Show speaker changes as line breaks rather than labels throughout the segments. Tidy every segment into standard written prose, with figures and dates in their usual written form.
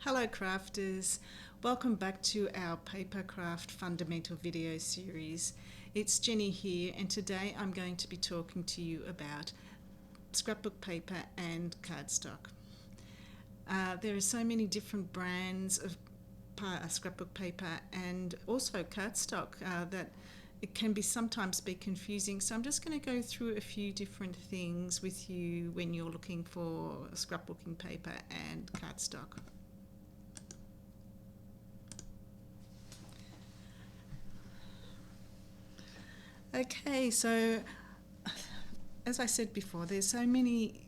Hello crafters, welcome back to our Papercraft Fundamental video series. It's Jenny here and today I'm going to be talking to you about scrapbook paper and cardstock. There are so many different brands of scrapbook paper and also cardstock that it can sometimes be confusing, so I'm just going to go through a few different things with you when you're looking for scrapbooking paper and cardstock. Okay, so as I said before, there's so many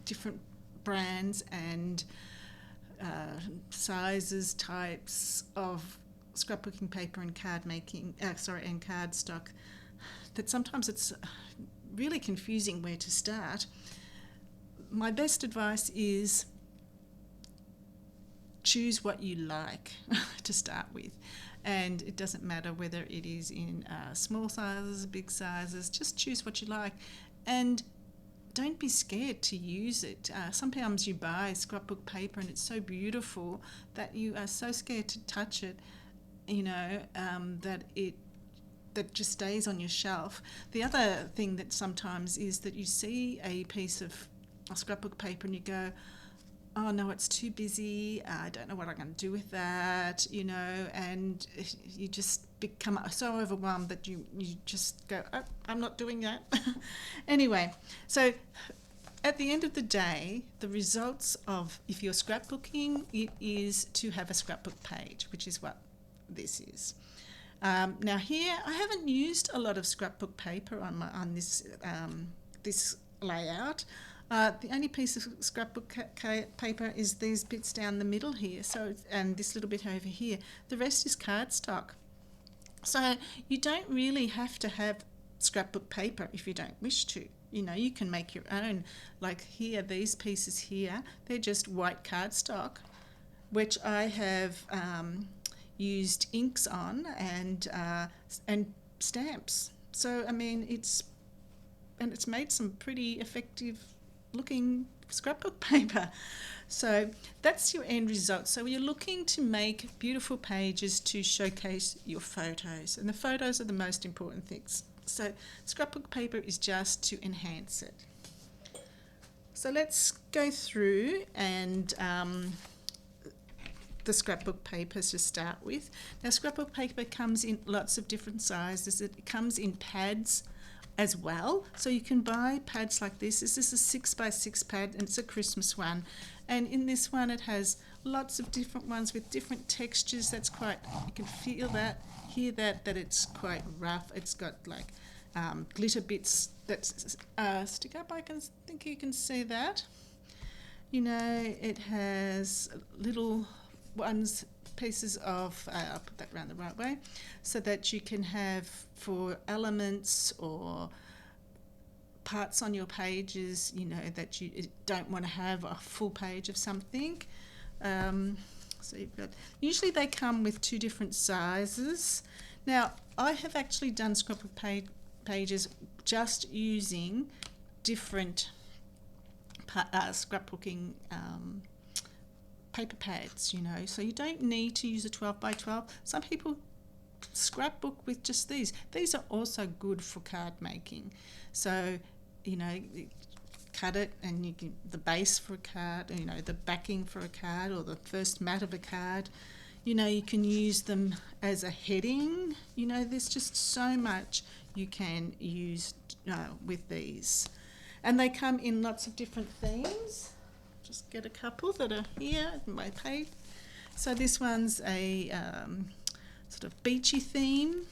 different brands and sizes, types of scrapbooking paper and and cardstock that sometimes it's really confusing where to start. My best advice is choose what you like to start with, and it doesn't matter whether it is in small sizes, big sizes, just choose what you like and don't be scared to use it. Sometimes you buy scrapbook paper and it's so beautiful that you are so scared to touch it, that just stays on your shelf. The other thing that sometimes is that you see a piece of scrapbook paper and you go, oh no, it's too busy, I don't know what I'm going to do with that, and you just become so overwhelmed that you just go, oh, I'm not doing that. Anyway, so at the end of the day, the results of, if you're scrapbooking, it is to have a scrapbook page, which is what this is. Now here, I haven't used a lot of scrapbook paper on this layout. The only piece of scrapbook paper is these bits down the middle here, and this little bit over here. The rest is cardstock. So you don't really have to have scrapbook paper if you don't wish to. You can make your own. Like here, these pieces here, they're just white cardstock, which I have used inks on and stamps. So I mean, it's made some pretty effective looking scrapbook paper. So that's your end result. So you're looking to make beautiful pages to showcase your photos, and the photos are the most important things. So scrapbook paper is just to enhance it. So let's go through and the scrapbook papers to start with. Now scrapbook paper comes in lots of different sizes. It comes in pads as well, so you can buy pads like this. This is a 6x6 pad and it's a Christmas one, and in this one it has lots of different ones with different textures. That's quite, you can feel that, hear that it's quite rough. It's got like glitter bits that stick up. I think you can see that. It has little ones, pieces of, I'll put that around the right way, so that you can have for elements or parts on your pages, that you don't want to have a full page of something. So you've got, usually they come with two different sizes. Now I have actually done scrapbook pages just using different scrapbooking paper pads, so you don't need to use a 12x12. Some people scrapbook with just these. These are also good for card making. So, you cut it and you get the base for a card, the backing for a card or the first mat of a card. You can use them as a heading. There's just so much you can use with these. And they come in lots of different themes. Just get a couple that are here in my page. So this one's a sort of beachy theme.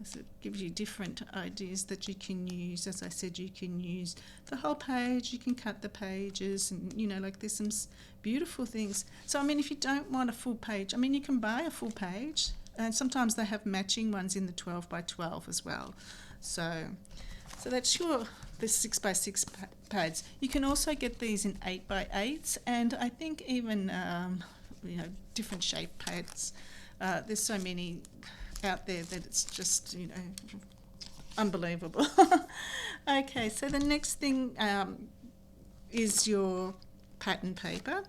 So it gives you different ideas that you can use. As I said, you can use the whole page, you can cut the pages, and like there's some beautiful things. So I mean, if you don't want a full page, I mean, you can buy a full page, and sometimes they have matching ones in the 12x12 as well. So that's the 6x6 pads. You can also get these in 8x8s, and I think even different shape pads. There's so many out there that it's just unbelievable. Okay, so the next thing is your pattern paper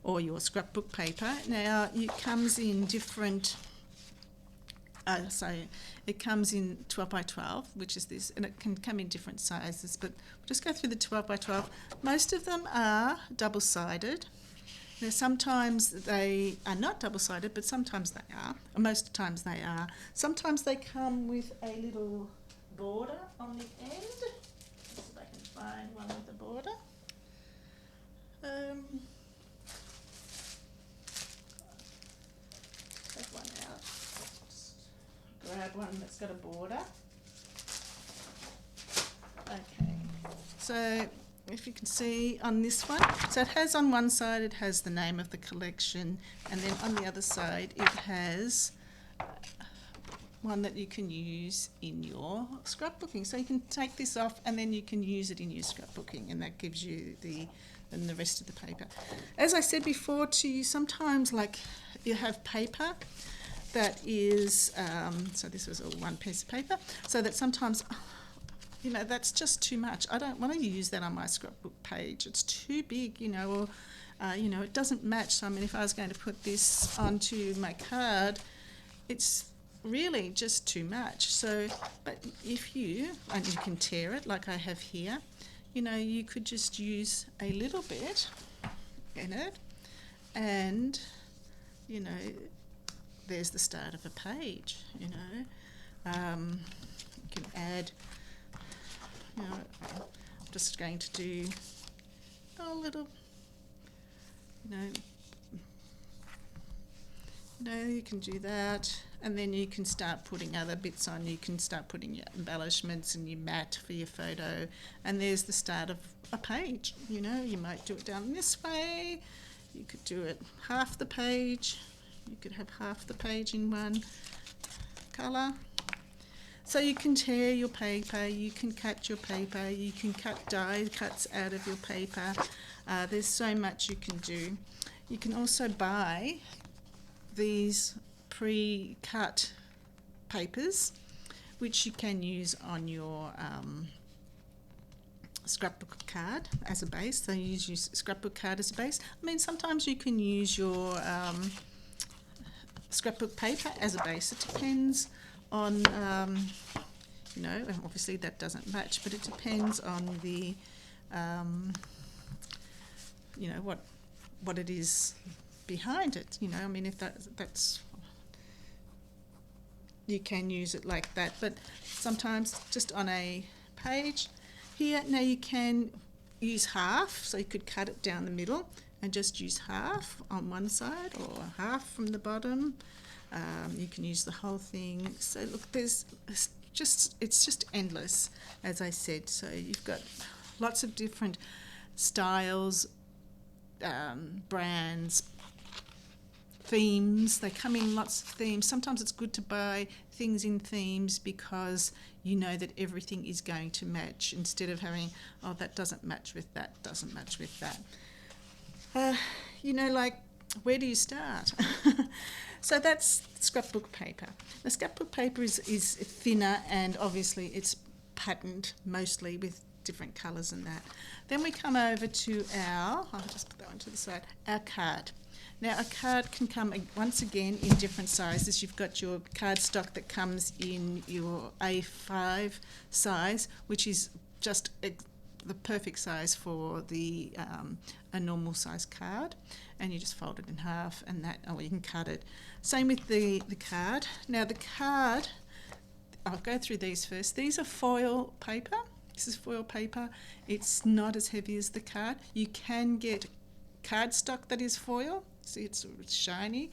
or your scrapbook paper. Now it comes in different, it comes in 12 by 12, which is this, and it can come in different sizes, but we'll just go through the 12 by 12. Most of them are double-sided. Now sometimes they are not double-sided, but sometimes they are. Most times they are. Sometimes they come with a little border on the end. Let's see if I can find one with a border. Take one out. Just grab one that's got a border. Okay. So if you can see on this one, so it has on one side, it has the name of the collection, and then on the other side it has one that you can use in your scrapbooking. So you can take this off and then you can use it in your scrapbooking, and that gives you the rest of the paper. As I said before to you, sometimes like you have paper that is, so this was all one piece of paper, so that sometimes, you know, that's just too much. I don't want to use that on my scrapbook page. It's too big, you know, or, you know, it doesn't match. So, I mean, if I was going to put this onto my card, it's really just too much. So, but if you, and you can tear it like I have here, you know, you could just use a little bit in it, and, you know, there's the start of a page, you know. You can add, you know, I'm just going to do a little, you know, you can do that, and then you can start putting other bits on. You can start putting your embellishments and your mat for your photo, and there's the start of a page. You know, you might do it down this way, you could do it half the page, you could have half the page in one colour. So you can tear your paper, you can cut your paper, you can cut die cuts out of your paper. There's so much you can do. You can also buy these pre-cut papers, which you can use on your scrapbook card as a base. So you use your scrapbook card as a base. I mean, sometimes you can use your scrapbook paper as a base. It depends on, you know, obviously that doesn't match, but it depends on the, you know, what it is behind it, you know. I mean, if that's you can use it like that, but sometimes just on a page here. Now you can use half, so you could cut it down the middle and just use half on one side or half from the bottom. You can use the whole thing. So look, it's just endless, as I said. So you've got lots of different styles, brands, themes. They come in lots of themes. Sometimes it's good to buy things in themes because you know that everything is going to match, instead of having, oh, that doesn't match with that, doesn't match with that. You know, like, where do you start? So that's scrapbook paper. The scrapbook paper is thinner, and obviously it's patterned mostly with different colours and that. Then we come over to our, I'll just put that one to the side, our card. Now a card can come once again in different sizes. You've got your cardstock that comes in your A5 size, which is just the perfect size for the a normal size card, and you just fold it in half, and that, or you can cut it. Same with the card. Now the card, I'll go through these first. These are foil paper. This is foil paper. It's not as heavy as the card. You can get cardstock that is foil. See, it's shiny.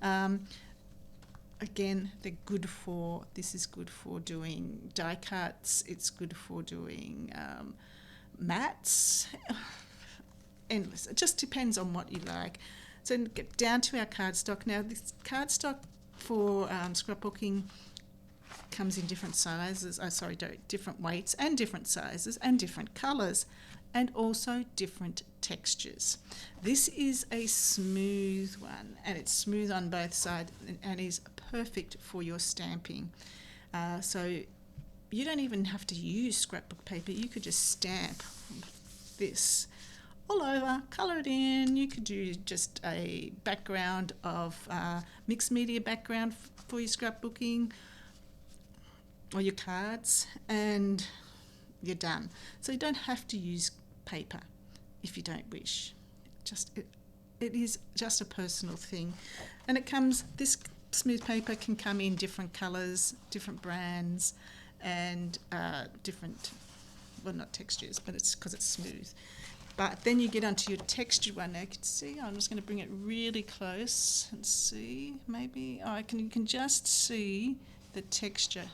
Again, they're good for, this is good for doing die cuts. It's good for doing mats. Endless. It just depends on what you like. So get down to our cardstock. Now this cardstock for scrapbooking comes in different sizes, different weights and different sizes and different colours, and also different textures. This is a smooth one, and it's smooth on both sides and is perfect for your stamping. So you don't even have to use scrapbook paper. You could just stamp this all over, colour it in. You could do just a background of mixed media background for your scrapbooking or your cards, and you're done. So you don't have to use paper if you don't wish. It is just a personal thing, and this smooth paper can come in different colours, different brands, and different, well, not textures, but it's because it's smooth. But then you get onto your textured one. Now you can see, I'm just going to bring it really close and see, maybe, you can just see the texture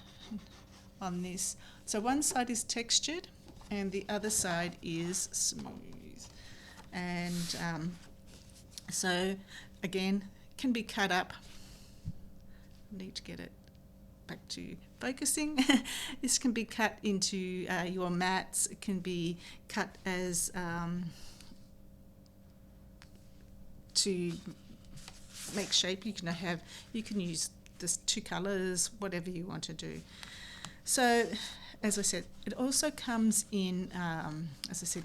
on this. So one side is textured and the other side is smooth. And so again, can be cut up. Need to get it back to focusing. This can be cut into your mats. It can be cut as to make shape. You can use this 2 colours, whatever you want to do. So, as I said, it also comes in, as I said,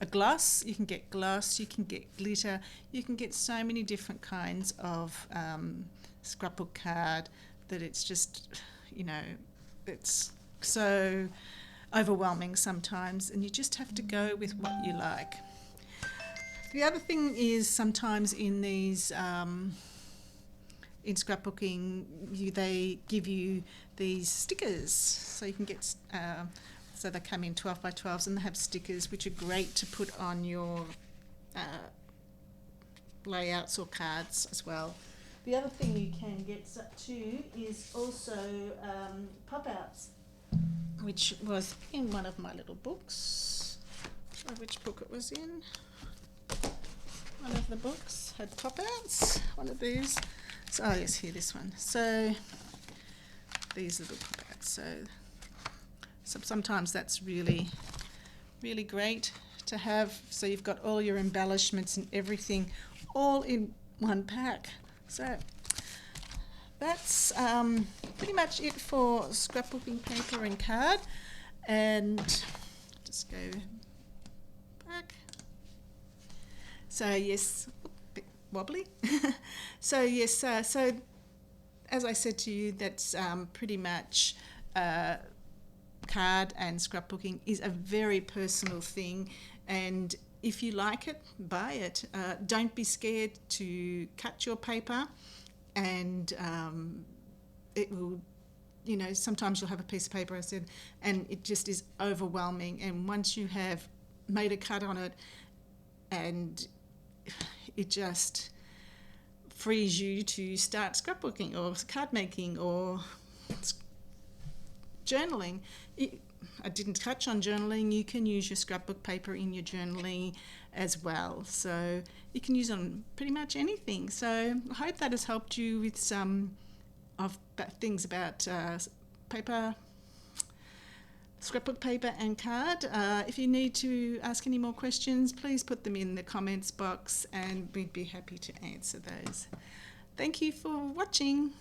a gloss. You can get gloss. You can get glitter. You can get so many different kinds of scrapbook card that it's just, it's so overwhelming sometimes, and you just have to go with what you like. The other thing is sometimes in these in scrapbooking, they give you these stickers, so you can get so they come in 12 by 12s, and they have stickers which are great to put on your layouts or cards as well. The other thing you can get too is also pop-outs, which was in one of my little books. Which book it was in? One of the books had pop-outs, one of these. So, yes, here, this one. So these little pop-outs. So sometimes that's really, really great to have. So you've got all your embellishments and everything all in one pack. So that's pretty much it for scrapbooking paper and card. And just go back. So yes, a bit wobbly. So yes, so as I said to you, that's pretty much card and scrapbooking is a very personal thing, and if you like it, buy it. Don't be scared to cut your paper, and it will, sometimes you'll have a piece of paper, I said, and it just is overwhelming. And once you have made a cut on it, and it just frees you to start scrapbooking or card making or journaling. I didn't touch on journaling. You can use your scrapbook paper in your journaling as well. So you can use on pretty much anything. So I hope that has helped you with some of things about paper, scrapbook paper and card. If you need to ask any more questions, please put them in the comments box and we'd be happy to answer those. Thank you for watching.